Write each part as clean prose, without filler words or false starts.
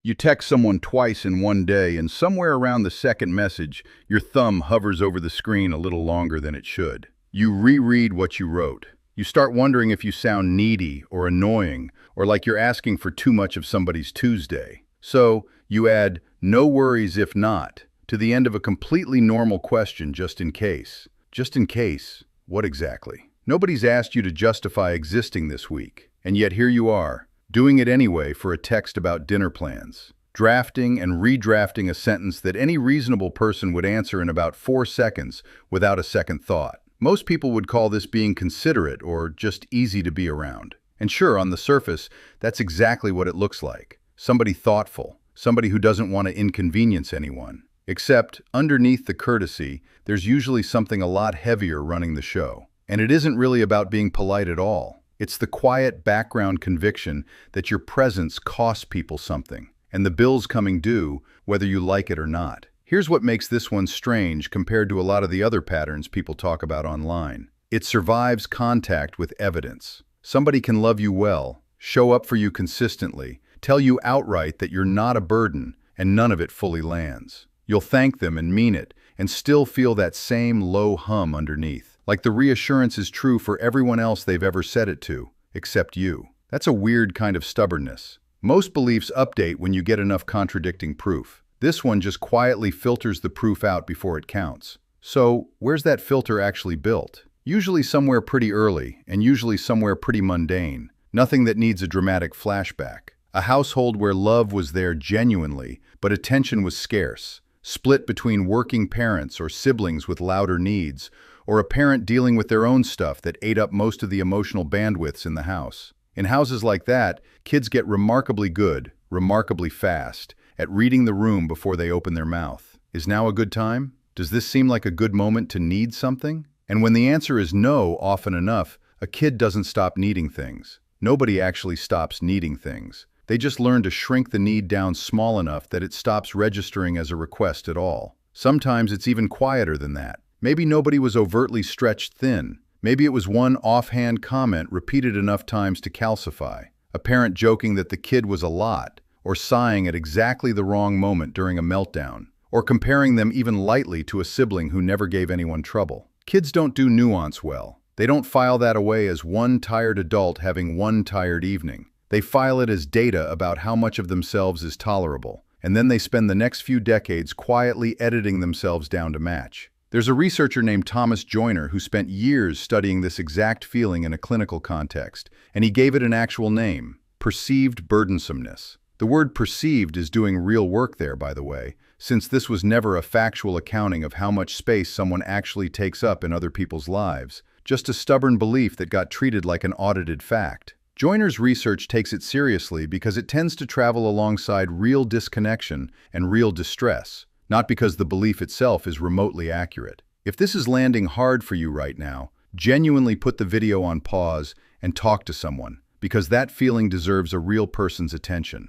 You text someone twice in one day, and somewhere around the second message, your thumb hovers over the screen a little longer than it should. You reread what you wrote. You start wondering if you sound needy or annoying, or like you're asking for too much of somebody's Tuesday. So, you add, "no worries if not," to the end of a completely normal question just in case. Just in case, what exactly? Nobody's asked you to justify existing this week, and yet here you are, doing it anyway for a text about dinner plans, drafting and redrafting a sentence that any reasonable person would answer in about 4 seconds without a second thought. Most people would call this being considerate or just easy to be around. And sure, on the surface, that's exactly what it looks like. Somebody thoughtful, somebody who doesn't want to inconvenience anyone. Except, underneath the courtesy, there's usually something a lot heavier running the show. And it isn't really about being polite at all. It's the quiet background conviction that your presence costs people something, and the bill's coming due, whether you like it or not. Here's what makes this one strange compared to a lot of the other patterns people talk about online. It survives contact with evidence. Somebody can love you well, show up for you consistently, tell you outright that you're not a burden, and none of it fully lands. You'll thank them and mean it, and still feel that same low hum underneath. Like the reassurance is true for everyone else they've ever said it to, except you. That's a weird kind of stubbornness. Most beliefs update when you get enough contradicting proof. This one just quietly filters the proof out before it counts. So, where's that filter actually built? Usually somewhere pretty early, and usually somewhere pretty mundane. Nothing that needs a dramatic flashback. A household where love was there genuinely, but attention was scarce. Split between working parents or siblings with louder needs, or a parent dealing with their own stuff that ate up most of the emotional bandwidths in the house. In houses like that, kids get remarkably good, remarkably fast, at reading the room before they open their mouth. Is now a good time? Does this seem like a good moment to need something? And when the answer is no often enough, a kid doesn't stop needing things. Nobody actually stops needing things. They just learn to shrink the need down small enough that it stops registering as a request at all. Sometimes it's even quieter than that. Maybe nobody was overtly stretched thin. Maybe it was one offhand comment repeated enough times to calcify. A parent joking that the kid was a lot, or sighing at exactly the wrong moment during a meltdown, or comparing them even lightly to a sibling who never gave anyone trouble. Kids don't do nuance well. They don't file that away as one tired adult having one tired evening. They file it as data about how much of themselves is tolerable, and then they spend the next few decades quietly editing themselves down to match. There's a researcher named Thomas Joyner who spent years studying this exact feeling in a clinical context, and he gave it an actual name: perceived burdensomeness. The word perceived is doing real work there, by the way, since this was never a factual accounting of how much space someone actually takes up in other people's lives, just a stubborn belief that got treated like an audited fact. Joyner's research takes it seriously because it tends to travel alongside real disconnection and real distress, not because the belief itself is remotely accurate. If this is landing hard for you right now, genuinely put the video on pause and talk to someone, because that feeling deserves a real person's attention.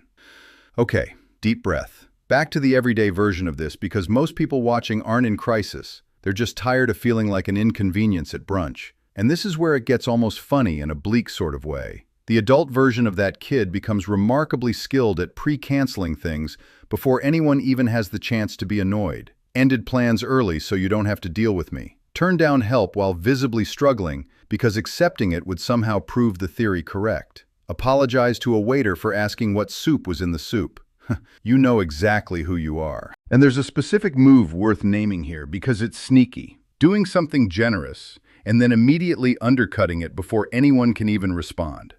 Okay, deep breath. Back to the everyday version of this, because most people watching aren't in crisis. They're just tired of feeling like an inconvenience at brunch. And this is where it gets almost funny in a bleak sort of way. The adult version of that kid becomes remarkably skilled at pre-canceling things before anyone even has the chance to be annoyed. Ended plans early so you don't have to deal with me. Turn down help while visibly struggling because accepting it would somehow prove the theory correct. Apologize to a waiter for asking what soup was in the soup. You know exactly who you are. And there's a specific move worth naming here because it's sneaky. Doing something generous and then immediately undercutting it before anyone can even respond.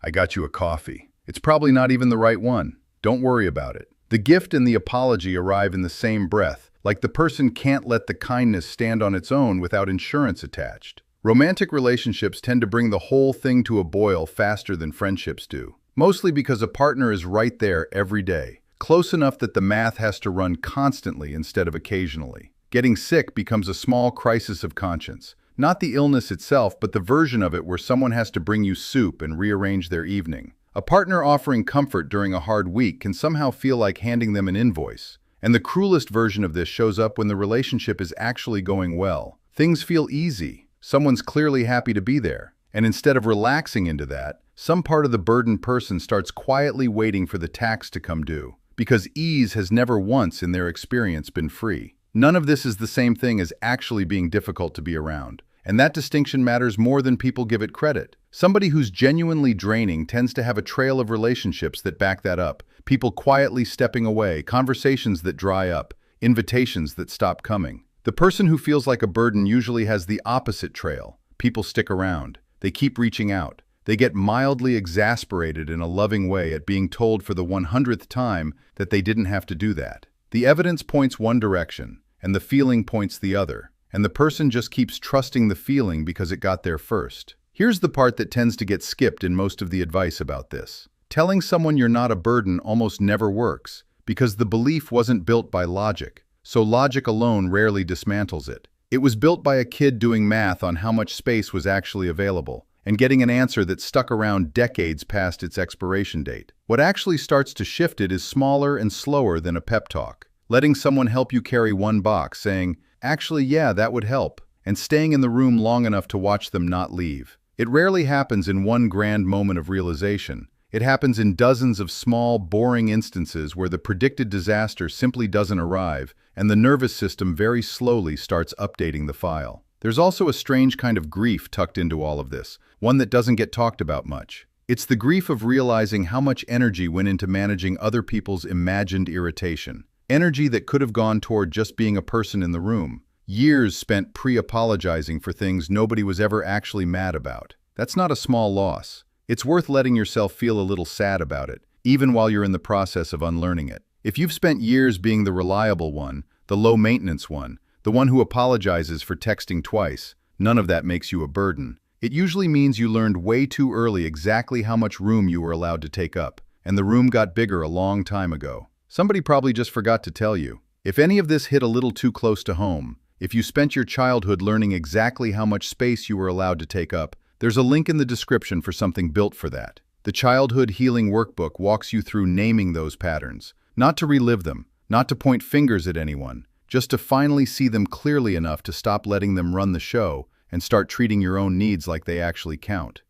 I got you a coffee. It's probably not even the right one. Don't worry about it. The gift and the apology arrive in the same breath, like the person can't let the kindness stand on its own without insurance attached. Romantic relationships tend to bring the whole thing to a boil faster than friendships do, mostly because a partner is right there every day, close enough that the math has to run constantly instead of occasionally. Getting sick becomes a small crisis of conscience. Not the illness itself, but the version of it where someone has to bring you soup and rearrange their evening. A partner offering comfort during a hard week can somehow feel like handing them an invoice. And the cruelest version of this shows up when the relationship is actually going well. Things feel easy. Someone's clearly happy to be there. And instead of relaxing into that, some part of the burdened person starts quietly waiting for the tax to come due, because ease has never once in their experience been free. None of this is the same thing as actually being difficult to be around. And that distinction matters more than people give it credit. Somebody who's genuinely draining tends to have a trail of relationships that back that up. People quietly stepping away, conversations that dry up, invitations that stop coming. The person who feels like a burden usually has the opposite trail. People stick around. They keep reaching out. They get mildly exasperated in a loving way at being told for the 100th time that they didn't have to do that. The evidence points one direction, and the feeling points the other. And the person just keeps trusting the feeling because it got there first. Here's the part that tends to get skipped in most of the advice about this. Telling someone you're not a burden almost never works, because the belief wasn't built by logic, so logic alone rarely dismantles it. It was built by a kid doing math on how much space was actually available, and getting an answer that stuck around decades past its expiration date. What actually starts to shift it is smaller and slower than a pep talk. Letting someone help you carry one box, saying, "Actually, yeah, that would help," and staying in the room long enough to watch them not leave. It rarely happens in one grand moment of realization. It happens in dozens of small, boring instances where the predicted disaster simply doesn't arrive, and the nervous system very slowly starts updating the file. There's also a strange kind of grief tucked into all of this, one that doesn't get talked about much. It's the grief of realizing how much energy went into managing other people's imagined irritation. Energy that could have gone toward just being a person in the room. Years spent pre-apologizing for things nobody was ever actually mad about. That's not a small loss. It's worth letting yourself feel a little sad about it, even while you're in the process of unlearning it. If you've spent years being the reliable one, the low-maintenance one, the one who apologizes for texting twice, none of that makes you a burden. It usually means you learned way too early exactly how much room you were allowed to take up, and the room got bigger a long time ago. Somebody probably just forgot to tell you. If any of this hit a little too close to home, if you spent your childhood learning exactly how much space you were allowed to take up, there's a link in the description for something built for that. The Childhood Healing Workbook walks you through naming those patterns, not to relive them, not to point fingers at anyone, just to finally see them clearly enough to stop letting them run the show and start treating your own needs like they actually count.